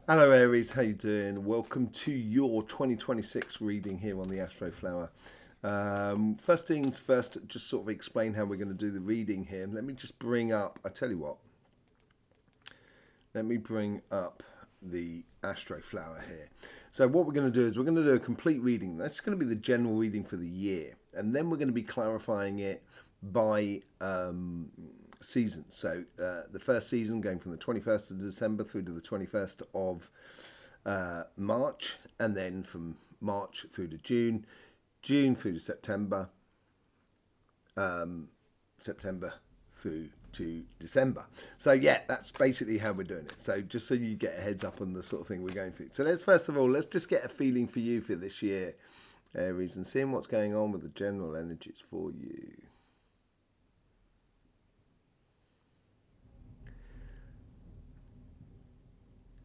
Hello Aries, how you doing? Welcome to your 2026 reading here on the AstroFlower. First things first, just sort of explain how we're going to do the reading here. Let me just bring up, I tell you what, let me bring up the AstroFlower here. So what we're going to do is we're going to do a complete reading. That's going to be the general reading for the year. And then we're going to be clarifying it by seasons. So the first season going from the 21st of December through to the 21st of March, and then from March through to June, June through to September, September through to December. So yeah, that's basically how we're doing it. So just so you get a heads up on the sort of thing we're going through. So let's just get a feeling for you for this year, Aries, and seeing what's going on with the general energies for you.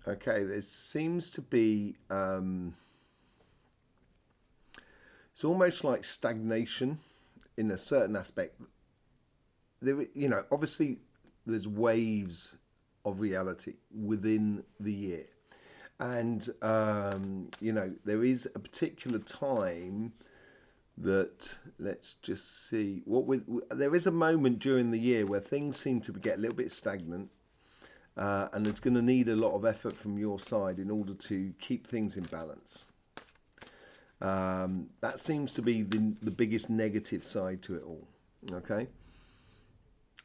Okay, there seems to be, it's almost like stagnation in a certain aspect. There, obviously there's waves of reality within the year. And, there is a particular time that, let's just see, there is a moment during the year where things seem to get a little bit stagnant. And it's going to need a lot of effort from your side in order to keep things in balance. That seems to be the biggest negative side to it all. Okay.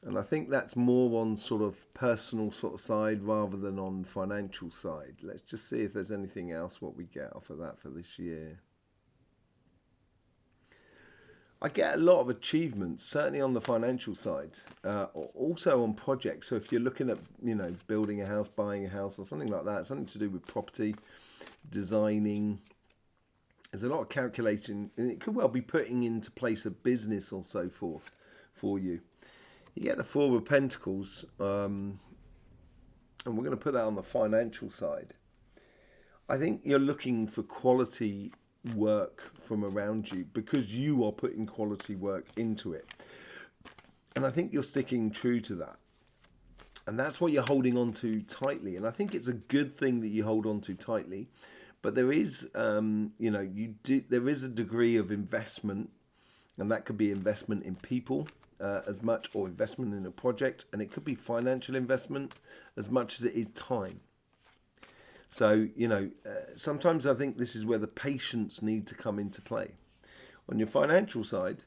And I think that's more on sort of personal sort of side rather than on financial side. Let's just see if there's anything else what we get off of that for this year. I get a lot of achievements, certainly on the financial side, also on projects. So if you're looking at, building a house, buying a house or something like that, something to do with property, designing, there's a lot of calculation, and it could well be putting into place a business or so forth for you. You get the Four of Pentacles, and we're going to put that on the financial side. I think you're looking for quality work from around you because you are putting quality work into it, and I think you're sticking true to that, and that's what you're holding on to tightly. And I think it's a good thing that you hold on to tightly, but there is there is a degree of investment, and that could be investment in people as much, or investment in a project, and it could be financial investment as much as it is time. So, sometimes I think this is where the patience need to come into play. On your financial side,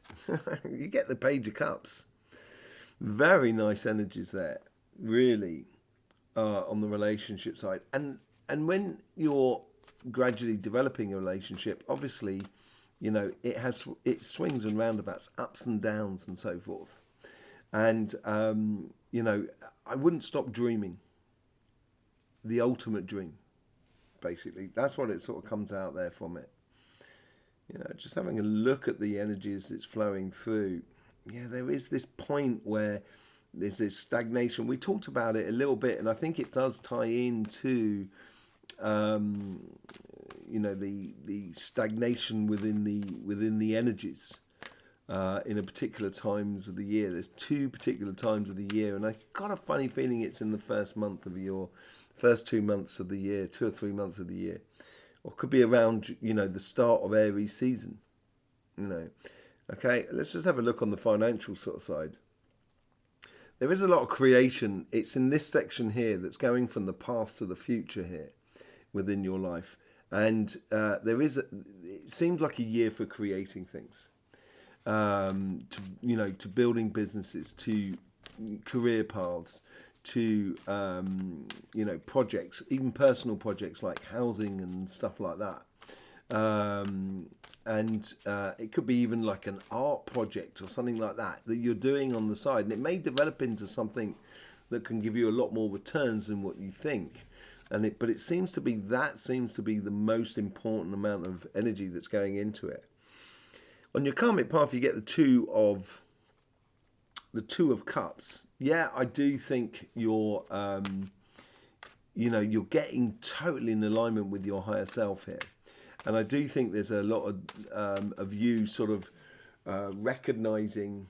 you get the Page of Cups. Very nice energies there, really, on the relationship side. And when you're gradually developing a relationship, obviously, it swings and roundabouts, ups and downs and so forth. And, I wouldn't stop dreaming. The ultimate dream. Basically, that's what it sort of comes out there from it. Just having a look at the energies it's flowing through. Yeah, there is this point where there's this stagnation. We talked about it a little bit, and I think it does tie into, the stagnation within the energies in a particular times of the year. There's two particular times of the year, and I got a funny feeling it's in the first 2 months of the year, 2 or 3 months of the year, or could be around, the start of Aries season, Okay, let's just have a look on the financial sort of side. There is a lot of creation. It's in this section here that's going from the past to the future here within your life. And it seems like a year for creating things, to building businesses, to career paths, to projects, even personal projects like housing and stuff like that, and it could be even like an art project or something like that you're doing on the side, and it may develop into something that can give you a lot more returns than what you think. But it seems to be the most important amount of energy that's going into it. On your karmic path, you get the two of Cups. Yeah, I do think you're getting totally in alignment with your higher self here, and I do think there's a lot of you sort of recognizing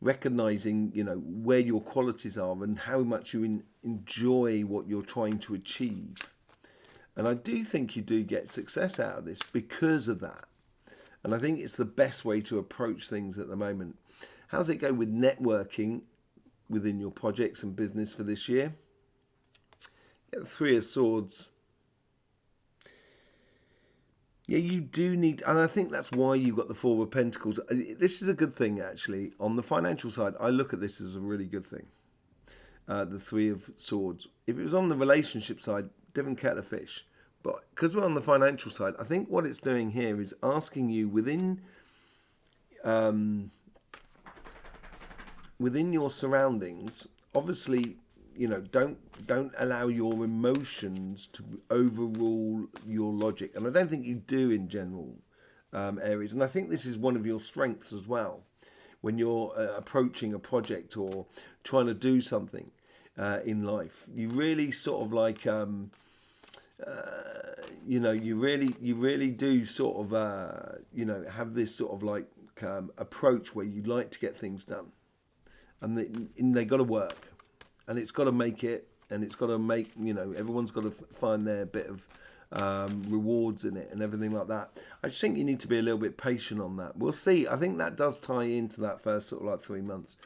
recognizing, where your qualities are and how much you enjoy what you're trying to achieve. And I do think you do get success out of this because of that. And I think it's the best way to approach things at the moment. How's it go with networking within your projects and business for this year? Get the Three of Swords. Yeah, you do need, and I think that's why you've got the Four of Pentacles. This is a good thing, actually. On the financial side, I look at this as a really good thing. The Three of Swords. If it was on the relationship side, different kettle of fish. But because we're on the financial side, I think what it's doing here is asking you within your surroundings, obviously, don't allow your emotions to overrule your logic. And I don't think you do in general, Aries. And I think this is one of your strengths as well. When you're approaching a project or trying to do something in life, you really sort of like, you really do sort of, have this sort of like approach where you like to get things done. And they got to work. And it's got to make it, and it's got to make, everyone's got to find their bit of rewards in it and everything like that. I just think you need to be a little bit patient on that. We'll see. I think that does tie into that first sort of like 3 months.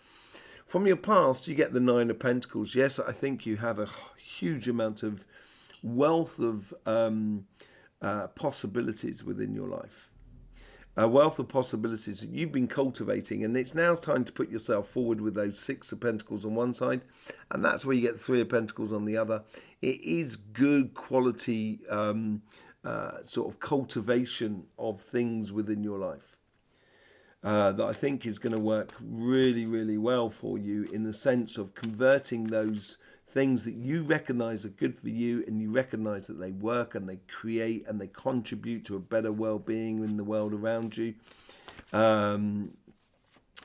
From your past, you get the Nine of Pentacles. Yes, I think you have a huge amount of wealth of possibilities within your life. A wealth of possibilities that you've been cultivating, and it's now time to put yourself forward with those Six of Pentacles on one side, and that's where you get the Three of Pentacles on the other. It is good quality sort of cultivation of things within your life that I think is going to work really, really well for you in the sense of converting those things that you recognize are good for you, and you recognize that they work and they create and they contribute to a better well-being in the world around you.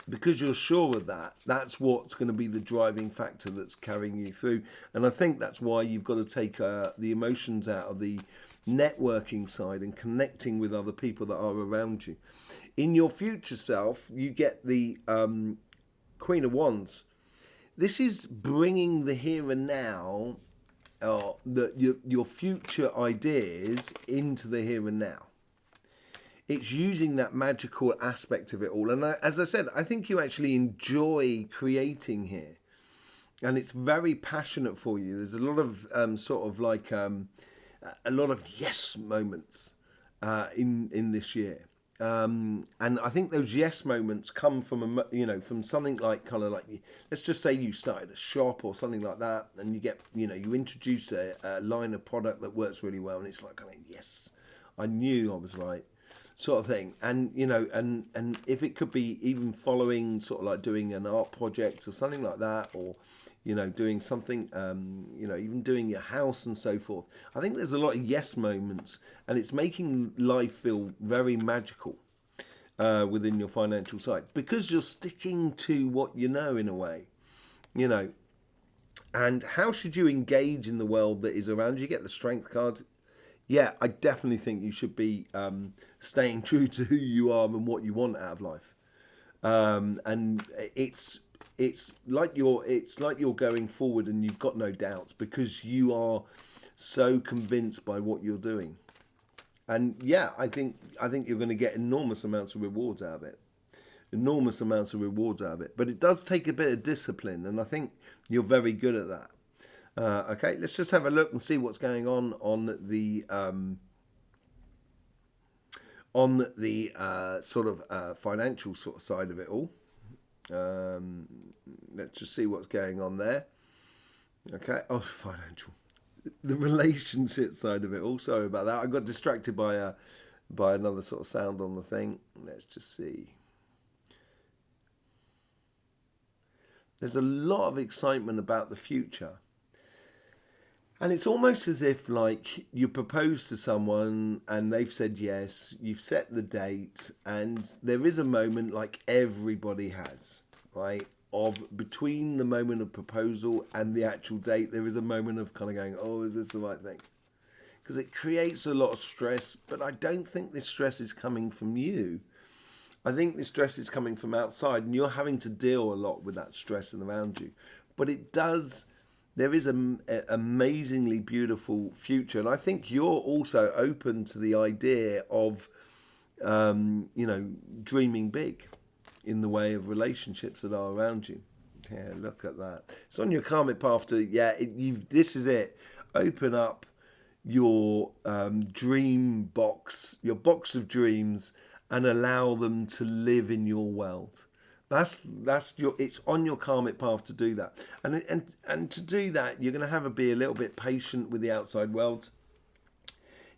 Because you're sure of that, that's what's going to be the driving factor that's carrying you through. And I think that's why you've got to take the emotions out of the networking side and connecting with other people that are around you. In your future self, you get the Queen of Wands. This is bringing the here and now, your future ideas into the here and now. It's using that magical aspect of it all. And as I said, I think you actually enjoy creating here. And it's very passionate for you. There's a lot of sort of like a lot of yes moments in this year. And I think those yes moments come from from something like kind of like, let's just say you started a shop or something like that, and you get you introduce a line of product that works really well, and it's like, yes, I knew I was right, sort of thing. And and if it could be even following sort of like doing an art project or something like that, or doing something, even doing your house and so forth. I think there's a lot of yes moments, and it's making life feel very magical within your financial side, because you're sticking to what you know in a way, And how should you engage in the world that is around you? You get the Strength card. Yeah, I definitely think you should be staying true to who you are and what you want out of life. And it's like you're going forward and you've got no doubts, because you are so convinced by what you're doing. And yeah, I think you're going to get enormous amounts of rewards out of it. But it does take a bit of discipline, and I think you're very good at that. Okay, let's just have a look and see what's going on the sort of financial sort of side of it all. Let's just see what's going on there. Okay. Oh, financial, the relationship side of it all. Sorry about that. I got distracted by another sort of sound on the thing. Let's just see. There's a lot of excitement about the future. And it's almost as if like you propose to someone and they've said yes, you've set the date, and there is a moment, like everybody has, right? Of between the moment of proposal and the actual date, there is a moment of kind of going, oh, is this the right thing? Because it creates a lot of stress, but I don't think this stress is coming from you. I think the stress is coming from outside, and you're having to deal a lot with that stress and around you. But it does. There is an amazingly beautiful future, and I think you're also open to the idea of, dreaming big in the way of relationships that are around you. Yeah, look at that. It's on your karmic path to, this is it. Open up your dream box, your box of dreams, and allow them to live in your world. It's on your karmic path to do that. And to do that, you're going to have to be a little bit patient with the outside world.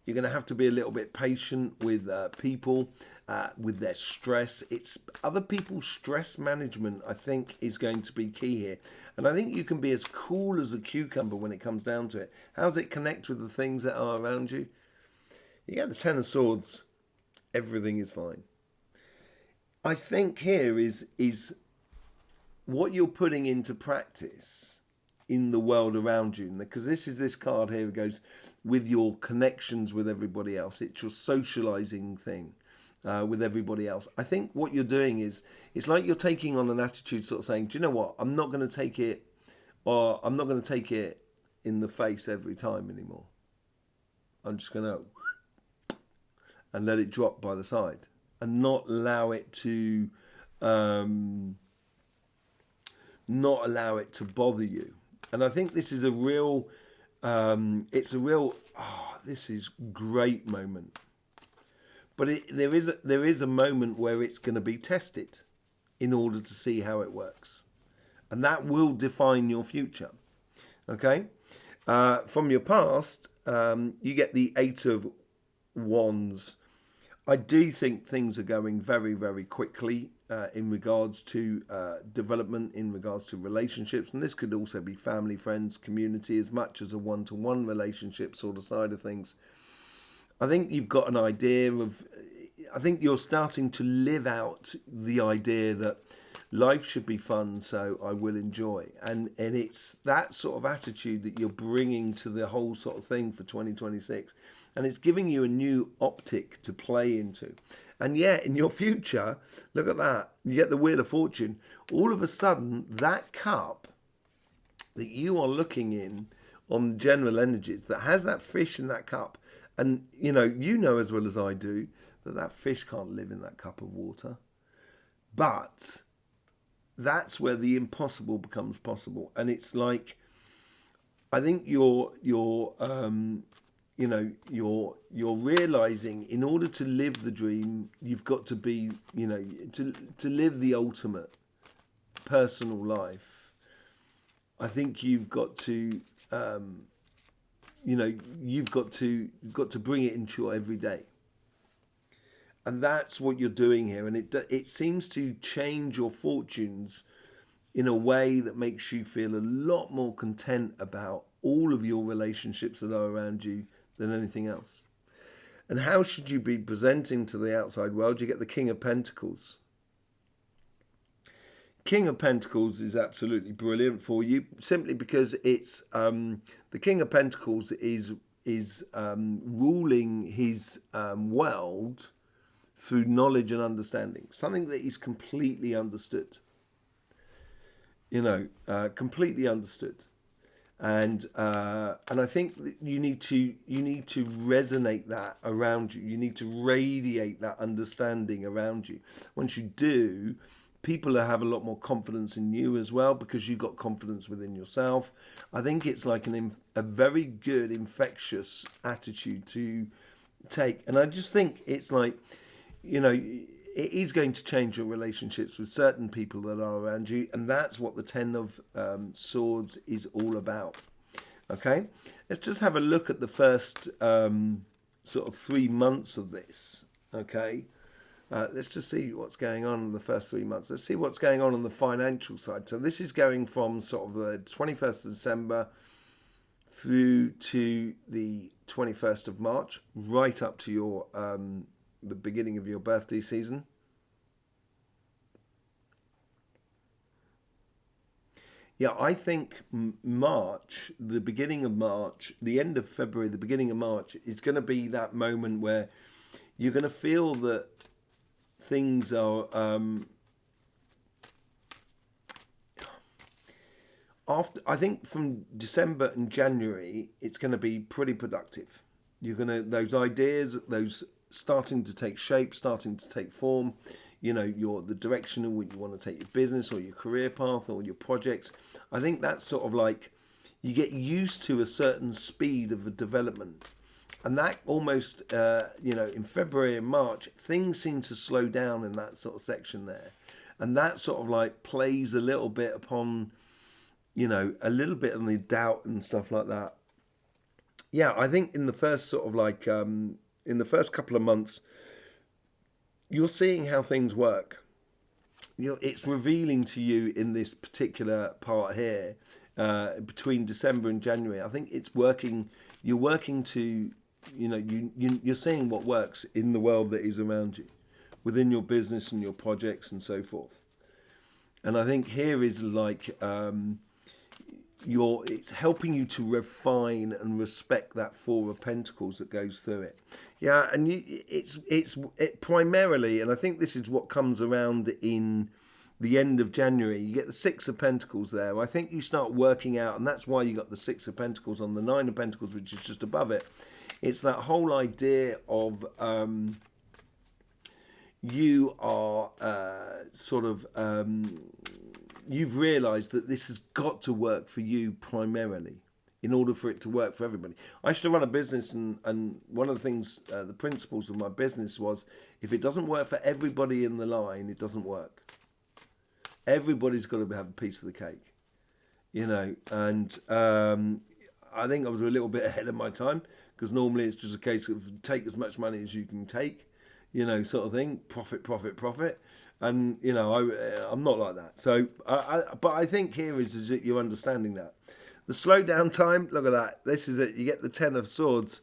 You're going to have to be a little bit patient with people, with their stress. It's other people's stress management, I think, is going to be key here. And I think you can be as cool as a cucumber when it comes down to it. How does it connect with the things that are around you? You get the Ten of Swords, everything is fine. I think here is what you're putting into practice in the world around you. Because this card here goes with your connections with everybody else. It's your socializing thing with everybody else. I think what you're doing is, it's like you're taking on an attitude sort of saying, do you know what? I'm not going to take it, or I'm not going to take it in the face every time anymore. I'm just going to and let it drop by the side and not allow it to bother you. And I think this is a real, this is great moment. But there is a moment where it's going to be tested in order to see how it works. And that will define your future. Okay? From your past, you get the Eight of Wands. I do think things are going very, very quickly in regards to development, in regards to relationships. And this could also be family, friends, community, as much as a one-to-one relationship sort of side of things. I think you've got an idea of, I think you're starting to live out the idea that life should be fun, so I will enjoy. And it's that sort of attitude that you're bringing to the whole sort of thing for 2026. And it's giving you a new optic to play into. And yet, in your future, look at that. You get the Wheel of Fortune. All of a sudden, that cup that you are looking in on general energies, that has that fish in that cup, and you know as well as I do that fish can't live in that cup of water. But that's where the impossible becomes possible. And it's like, I think you're realizing, in order to live the dream, you've got to be, to live the ultimate personal life. I think you've got to, you've got to bring it into your everyday. And that's what you're doing here. And it seems to change your fortunes in a way that makes you feel a lot more content about all of your relationships that are around you than anything else. And how should you be presenting to the outside world? You get the King of Pentacles. King of Pentacles is absolutely brilliant for you, simply because it's the King of Pentacles is ruling his world through knowledge and understanding, something that is completely understood. Completely understood. And I think that you need to resonate that around you. You need to radiate that understanding around you. Once you do, people have a lot more confidence in you as well, because you've got confidence within yourself. I think it's like a very good infectious attitude to take. And I just think it's like, it is going to change your relationships with certain people that are around you. And that's what the Ten of Swords is all about. Okay, let's just have a look at the first sort of 3 months of this. Okay, let's just see what's going on in the first 3 months. Let's see what's going on the financial side. So this is going from sort of the 21st of December through to the 21st of March, right up to your the beginning of your birthday season. Yeah, I think March, the beginning of March, the end of February, the beginning of March is going to be that moment where you're going to feel that things are after. I think from December and January, it's going to be pretty productive. You're gonna those ideas, those starting to take shape, starting to take form. You know, the direction in which you want to take your business or your career path or your projects. I think that's sort of like you get used to a certain speed of a development. And that almost, in February and March, things seem to slow down in that sort of section there. And that sort of like plays a little bit upon, a little bit on the doubt and stuff like that. Yeah, I think in the first sort of like, in the first couple of months, you're seeing how things work. It's revealing to you in this particular part here, between December and January. I think it's working. You're working to, you're seeing what works in the world that is around you, within your business and your projects and so forth. And I think here is like, it's helping you to refine and respect that Four of Pentacles that goes through it. Yeah, and it primarily, and I think this is what comes around in the end of January. You get the Six of Pentacles there. I think you start working out, and that's why you got the Six of Pentacles on the Nine of Pentacles, which is just above it. It's that whole idea of you are you've realised that this has got to work for you primarily in order for it to work for everybody. I used to run a business, and one of the things, the principles of my business was, if it doesn't work for everybody in the line, it doesn't work. Everybody's got to have a piece of the cake, and I think I was a little bit ahead of my time, because normally it's just a case of take as much money as you can take, sort of thing, profit, profit, profit. And, I'm not like that. So, but I think here is that you're understanding that. The slowdown time, look at that. This is it. You get the Ten of Swords.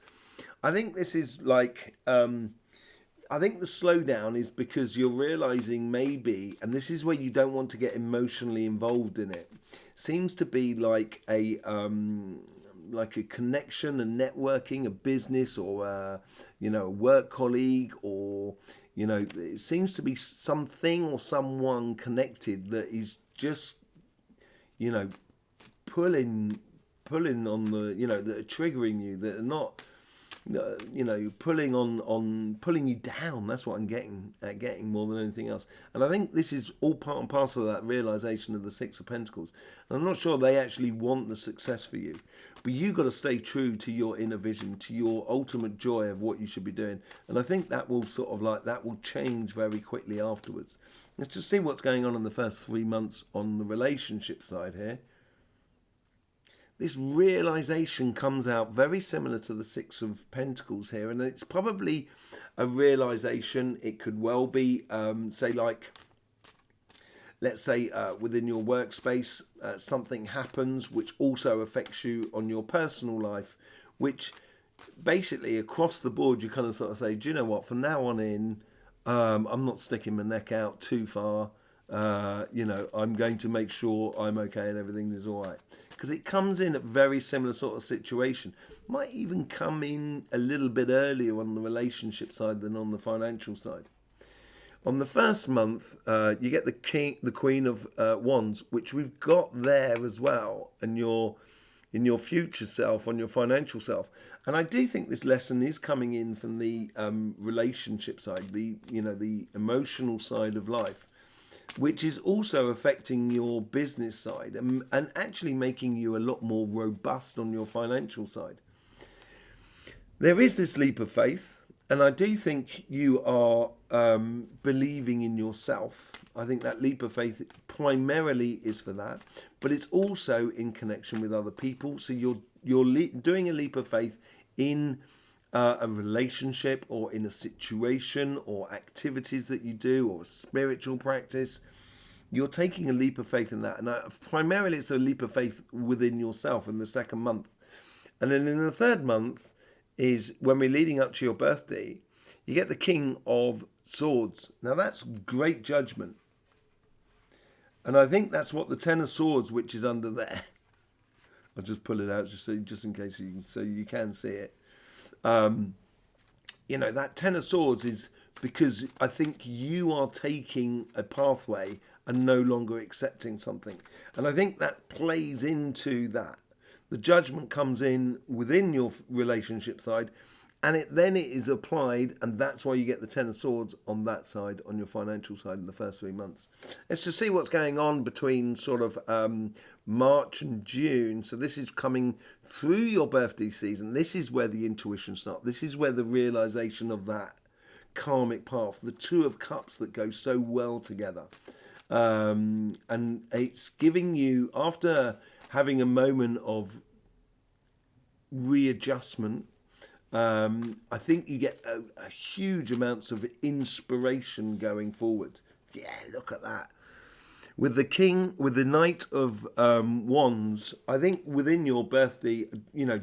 I think this is like, I think the slowdown is because you're realizing maybe, and this is where you don't want to get emotionally involved in it, seems to be like a connection and networking, a business or a work colleague, or it seems to be something or someone connected that is just pulling on the that are triggering you, that are not pulling you down. That's what I'm getting more than anything else. And I think this is all part and parcel of that realization of the Six of Pentacles. And I'm not sure they actually want the success for you, but you've got to stay true to your inner vision, to your ultimate joy of what you should be doing. And I think that will that will change very quickly afterwards. Let's just see what's going on in the first 3 months on the relationship side here. This realization comes out very similar to the Six of Pentacles here, and it's probably a realization. It could well be, let's say within your workspace, something happens which also affects you on your personal life, which basically across the board you kind of sort of say, do you know what, from now on in, I'm not sticking my neck out too far. I'm going to make sure I'm okay and everything is all right. Because it comes in a very similar sort of situation. Might even come in a little bit earlier on the relationship side than on the financial side. On the first month, you get the Queen of Wands, which we've got there as well, and in your future self, on your financial self. And I do think this lesson is coming in from the relationship side, the emotional side of life, which is also affecting your business side and actually making you a lot more robust on your financial side. There is this leap of faith, and I do think you are believing in yourself. I think that leap of faith primarily is for that, but it's also in connection with other people. So you're doing a leap of faith in a relationship, or in a situation, or activities that you do, or a spiritual practice. You're taking a leap of faith in that, and primarily it's a leap of faith within yourself in the second month. And then in the third month is when we're leading up to your birthday, you get the King of Swords. Now that's great judgment, and I think that's what the Ten of Swords, which is under there. I'll just pull it out just in case you can see it. That Ten of Swords is because I think you are taking a pathway and no longer accepting something. And I think that plays into that. The judgment comes in within your relationship side, and then it is applied, and that's why you get the Ten of Swords on that side, on your financial side in the first 3 months. Let's just see what's going on between sort of March and June. So this is coming through your birthday season. This is where the intuition starts. This is where the realization of that karmic path, the Two of Cups that go so well together. And it's giving you, after having a moment of readjustment, I think you get a huge amounts of inspiration going forward. Yeah, look at that. With the King, with the Knight of Wands, I think within your birthday,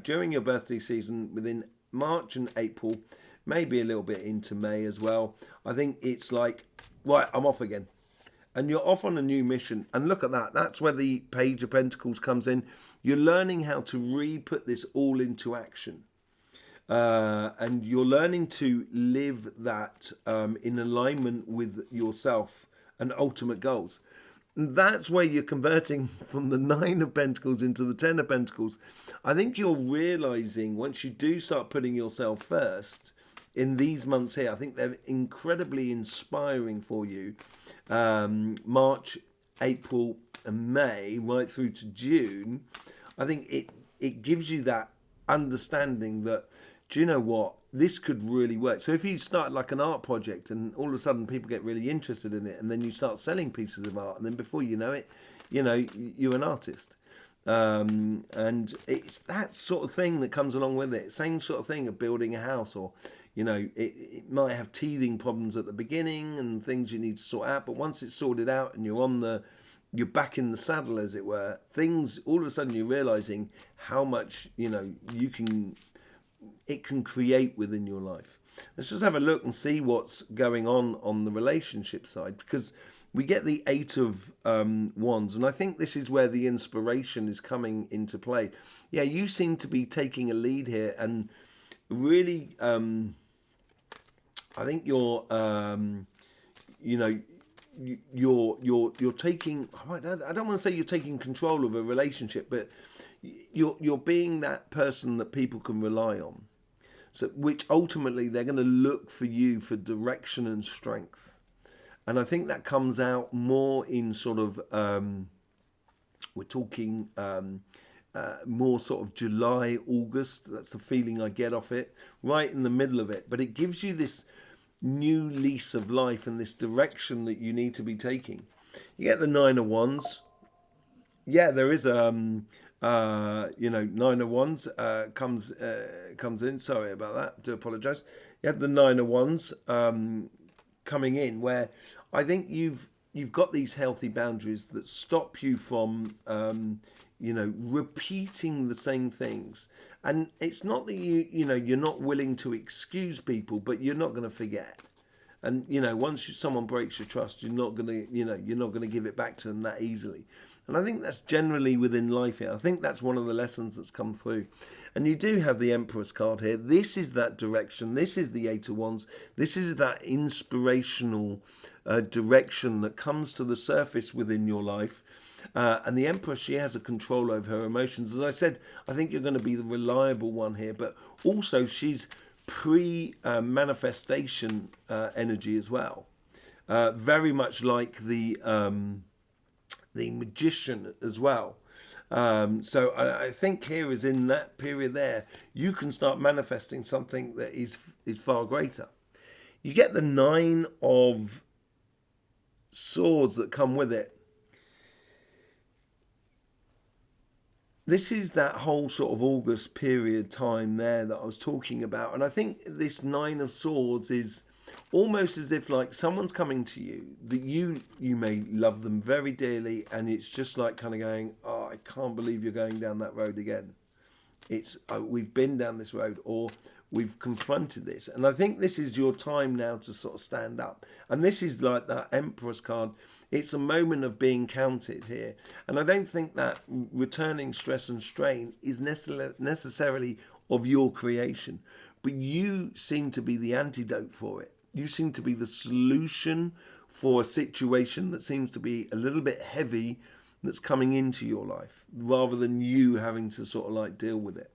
during your birthday season, within March and April, maybe a little bit into May as well, I think it's like, right, I'm off again. And you're off on a new mission. And look at that. That's where the Page of Pentacles comes in. You're learning how to re-put this all into action. And you're learning to live that in alignment with yourself and ultimate goals. And that's where you're converting from the Nine of Pentacles into the Ten of Pentacles. I think you're realizing once you do start putting yourself first in these months here, I think they're incredibly inspiring for you. March, April and May, right through to June, I think it gives you that understanding that, do you know what, this could really work. So if you start like an art project and all of a sudden people get really interested in it, and then you start selling pieces of art, and then before you know it, you're an artist. And it's that sort of thing that comes along with it. Same sort of thing of building a house, or it might have teething problems at the beginning and things you need to sort out, but once it's sorted out and you're back in the saddle, as it were, things, all of a sudden you're realizing how much it can create within your life. Let's just have a look and see what's going on the relationship side, because we get the Eight of Wands, and I think this is where the inspiration is coming into play. Yeah, you seem to be taking a lead here, and really, I think you're taking, I don't want to say you're taking control of a relationship, but you're being that person that people can rely on. So, which ultimately they're going to look for you for direction and strength. And I think that comes out more in sort of, we're talking more sort of July, August. That's the feeling I get off it, right in the middle of it. But it gives you this new lease of life and this direction that you need to be taking. You get the Nine of Wands. Yeah, there is Nine of Wands comes in. Sorry about that. Do apologise. You had the Nine of Wands coming in, where I think you've got these healthy boundaries that stop you from repeating the same things. And it's not that you're not willing to excuse people, but you're not going to forget. And once someone breaks your trust, you're not going to give it back to them that easily. And I think that's generally within life here. I think that's one of the lessons that's come through. And you do have the Empress card here. This is that direction. This is the Eight of Wands. This is that inspirational direction that comes to the surface within your life. And the Empress, she has a control over her emotions. As I said, I think you're going to be the reliable one here. But also she's pre-manifestation energy as well. Very much like the Magician as well. So I think here is in that period there, you can start manifesting something that is far greater. You get the Nine of Swords that come with it. This is that whole sort of August period time there that I was talking about. And I think this Nine of Swords is almost as if like someone's coming to you that you may love them very dearly, and it's just like kind of going, oh, I can't believe you're going down that road again. It's we've been down this road, or we've confronted this. And I think this is your time now to sort of stand up. And this is like that Empress card. It's a moment of being counted here. And I don't think that returning stress and strain is necessarily of your creation, but you seem to be the antidote for it. You seem to be the solution for a situation that seems to be a little bit heavy that's coming into your life, rather than you having to sort of like deal with it.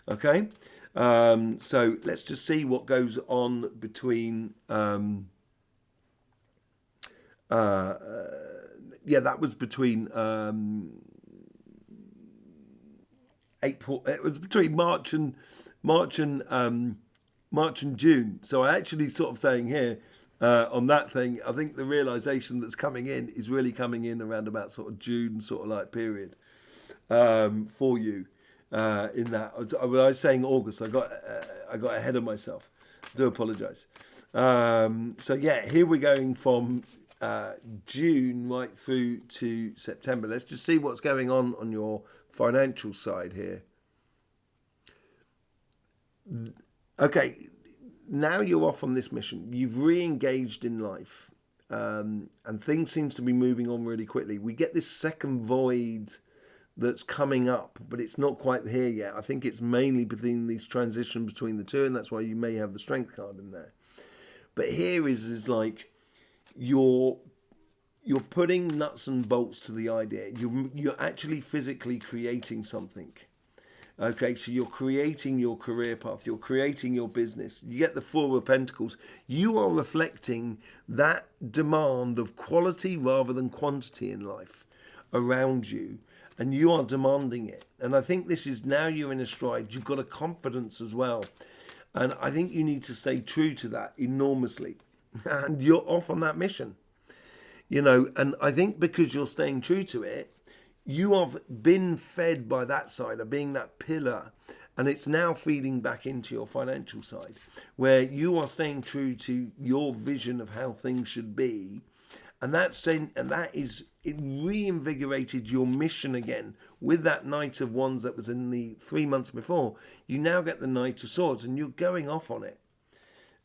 Okay? So let's just see what goes on between... that was between April. It was between March and June. So I actually sort of saying here on that thing, I think the realization that's coming in is really coming in around about sort of June sort of like period for you. In that, I was saying August. I got ahead of myself. I do apologise. So yeah, here we're going from June right through to September. Let's just see what's going on your financial side here. Okay, now you're off on this mission. You've re-engaged in life, and things seems to be moving on really quickly. We get this second void that's coming up, but it's not quite here yet. I think it's mainly between these transition between the two, and that's why you may have the strength card in there. But here is like you're putting nuts and bolts to the idea. You're actually physically creating something. Okay, so you're creating your career path. You're creating your business. You get the Four of Pentacles. You are reflecting that demand of quality rather than quantity in life around you. And you are demanding it. And I think this is now you're in a stride. You've got a confidence as well. And I think you need to stay true to that enormously. And you're off on that mission. And I think because you're staying true to it, you have been fed by that side of being that pillar. And it's now feeding back into your financial side, where you are staying true to your vision of how things should be. And it reinvigorated your mission again with that Knight of Wands that was in the 3 months before. You now get the Knight of Swords and you're going off on it.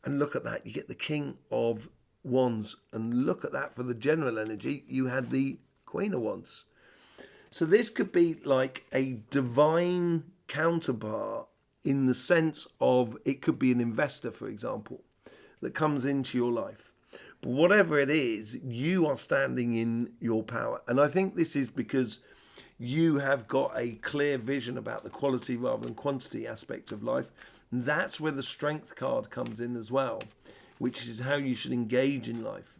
And look at that, you get the King of Wands. And look at that for the general energy, you had the Queen of Wands. So this could be like a divine counterpart in the sense of it could be an investor, for example, that comes into your life. But whatever it is, you are standing in your power. And I think this is because you have got a clear vision about the quality rather than quantity aspect of life. And that's where the strength card comes in as well, which is how you should engage in life.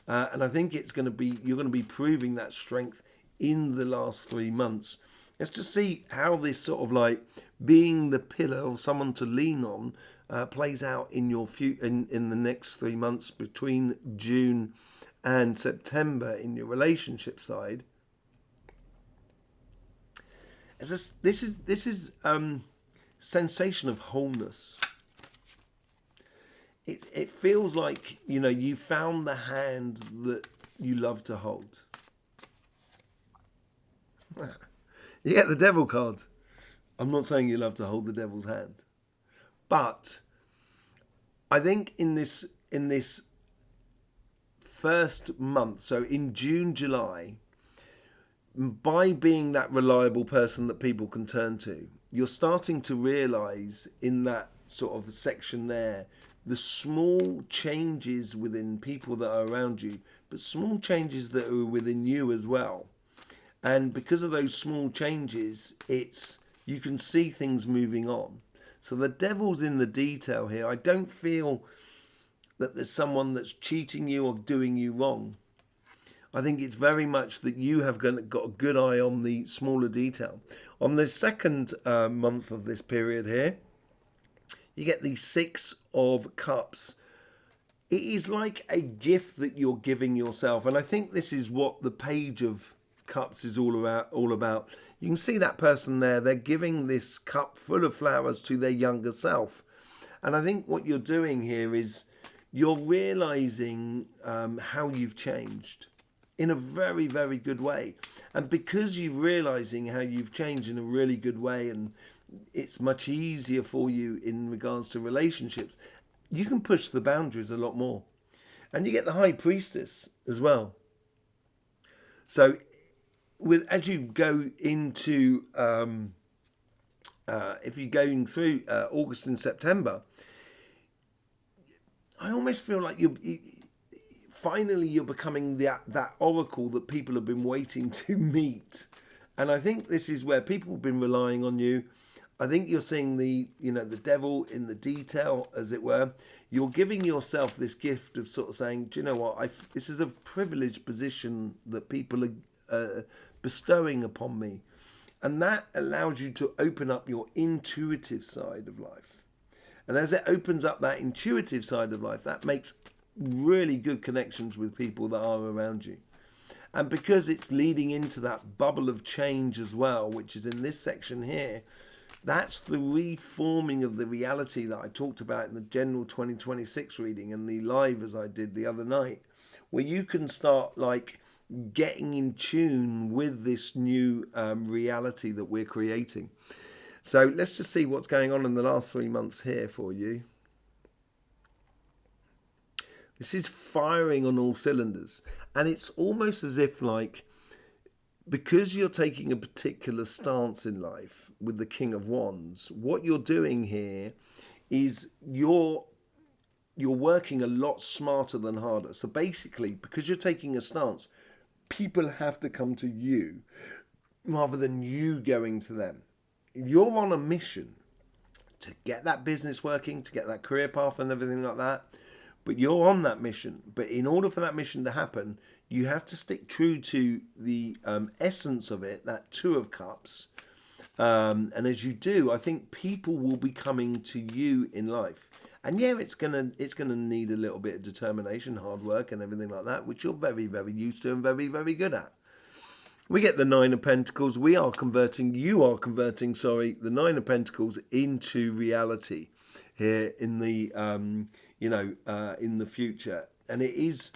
And I think you're going to be proving that strength in the last 3 months. Let's just see how this sort of like being the pillar of someone to lean on plays out in your in the next 3 months between June and September in your relationship side. This is sensation of wholeness. It feels like you found the hand that you love to hold. You get the Devil card. I'm not saying you love to hold the devil's hand, but I think in this first month, so in June, July, by being that reliable person that people can turn to, you're starting to realize in that sort of section there, the small changes within people that are around you, but small changes that are within you as well. And because of those small changes, you can see things moving on. So the devil's in the detail here. I don't feel that there's someone that's cheating you or doing you wrong. I think it's very much that you have got a good eye on the smaller detail. On the second month of this period here, you get the Six of Cups. It is like a gift that you're giving yourself. And I think this is what the Page of Cups is all about. You can see that person there. They're giving this cup full of flowers to their younger self. And I think what you're doing here is you're realizing how you've changed in a very, very good way. And because you're realizing how you've changed in a really good way, and it's much easier for you in regards to relationships, you can push the boundaries a lot more. And you get the High Priestess as well. So as you go into, if you're going through August and September, I almost feel like finally you're becoming that oracle that people have been waiting to meet. And I think this is where people have been relying on you. I think you're seeing the devil in the detail, as it were. You're giving yourself this gift of sort of saying, do you know what? This is a privileged position that people are bestowing upon me. And that allows you to open up your intuitive side of life. And as it opens up that intuitive side of life, that makes really good connections with people that are around you. And because it's leading into that bubble of change as well, which is in this section here, that's the reforming of the reality that I talked about in the general 2026 reading and the live as I did the other night, where you can start like getting in tune with this new reality that we're creating. So let's just see what's going on in the last 3 months here for you. This is firing on all cylinders. And it's almost as if like, because you're taking a particular stance in life with the King of Wands, what you're doing here is you're working a lot smarter than harder. So basically, because you're taking a stance, people have to come to you rather than you going to them. You're on a mission to get that business working, to get that career path and everything like that. But you're on that mission. But in order for that mission to happen, you have to stick true to the essence of it, that Two of Cups. And as you do, I think people will be coming to you in life. And yeah, it's gonna need a little bit of determination, hard work and everything like that, which you're very, very used to and very, very good at. We get the Nine of Pentacles. You are converting, the Nine of Pentacles into reality here in the, in the future. And it is,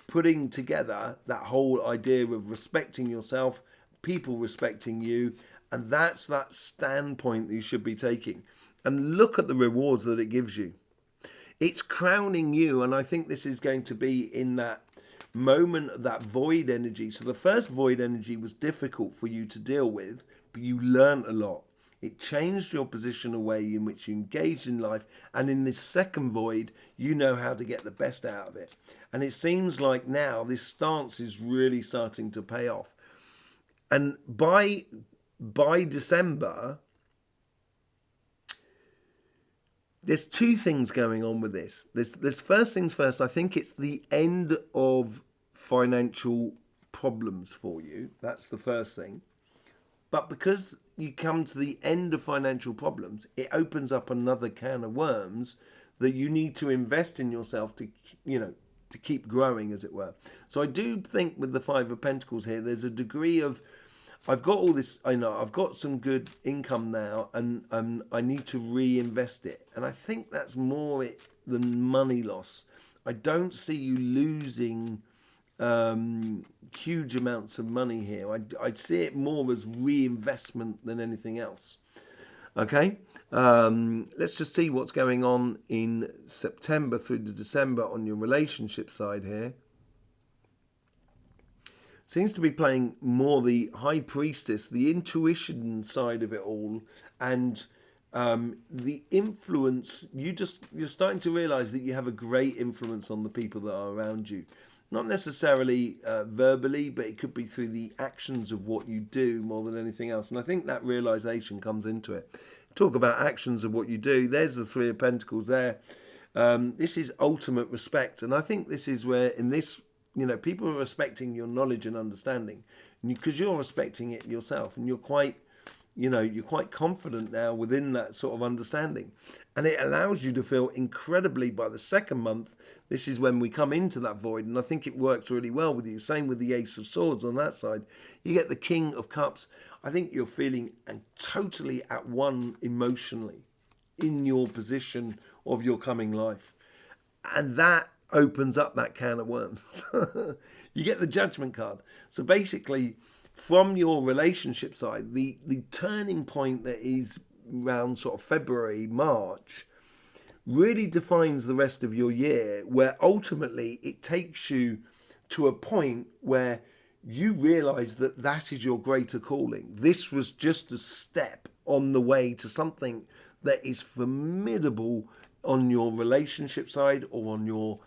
putting together that whole idea of respecting yourself, people respecting you. And that's that standpoint that you should be taking. And look at the rewards that it gives you. It's crowning you. And I think this is going to be in that moment of that void energy. So the first void energy was difficult for you to deal with, but you learned a lot. It changed your position away in which you engaged in life. And in this second void, you know how to get the best out of it. And it seems like now this stance is really starting to pay off. And by December, there's two things going on with this. There's first things first, I think it's the end of financial problems for you. That's the first thing. But because you come to the end of financial problems, it opens up another can of worms that you need to invest in yourself to keep growing, as it were. So I do think with the Five of Pentacles here, there's a degree of, I've got all this, I've got some good income now, and I need to reinvest it. And I think that's more it than money loss. I don't see you losing huge amounts of money here. I'd see it more as reinvestment than anything else. Okay, let's just see what's going on in September through to December on your relationship side here. Seems to be playing more the High Priestess, the intuition side of it all, and the influence. You're starting to realize that you have a great influence on the people that are around you. Not necessarily verbally, but it could be through the actions of what you do more than anything else. And I think that realization comes into it. Talk about actions of what you do. There's the Three of Pentacles there. This is ultimate respect. And I think this is where in this, people are respecting your knowledge and understanding, because you're respecting it yourself, and you're quite confident now within that sort of understanding. And it allows you to feel incredibly, by the second month, this is when we come into that void, and I think it works really well with you. Same with the Ace of Swords on that side. You get the King of Cups. I think you're feeling totally at one emotionally in your position of your coming life. And that opens up that can of worms. You get the Judgment card. So basically, from your relationship side, the turning point that is around sort of February, March, really defines the rest of your year, where ultimately it takes you to a point where you realize that that is your greater calling. This was just a step on the way to something that is formidable on your relationship side, or on your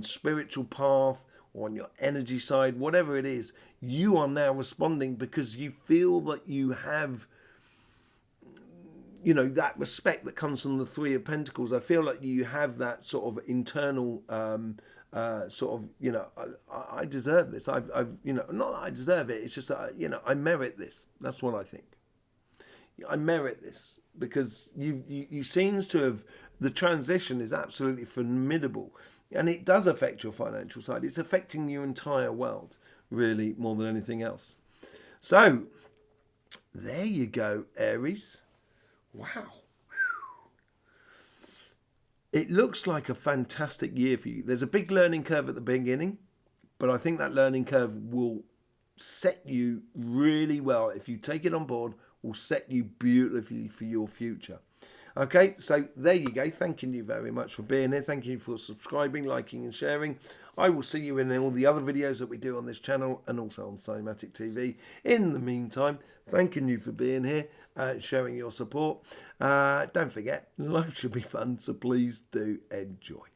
spiritual path, or on your energy side, whatever it is, you are now responding because you feel that you have, you know, that respect that comes from the Three of Pentacles. I feel like you have that sort of internal sort of, you know, I deserve this. I've, you know, not that I deserve it. It's just that, you know, I merit this. That's what I think. I merit this because you seems to have, the transition is absolutely formidable, and it does affect your financial side. It's affecting your entire world, really, more than anything else. So there you go, Aries. Wow. It looks like a fantastic year for you. There's a big learning curve at the beginning, but I think that learning curve will set you really well. If you take it on board, will set you beautifully for your future. Okay, so there you go. Thanking you very much for being here. Thank you for subscribing, liking and sharing. I will see you in all the other videos that we do on this channel and also on Cymatic TV. In the meantime, thanking you for being here, showing your support. Don't forget, life should be fun, so please do enjoy.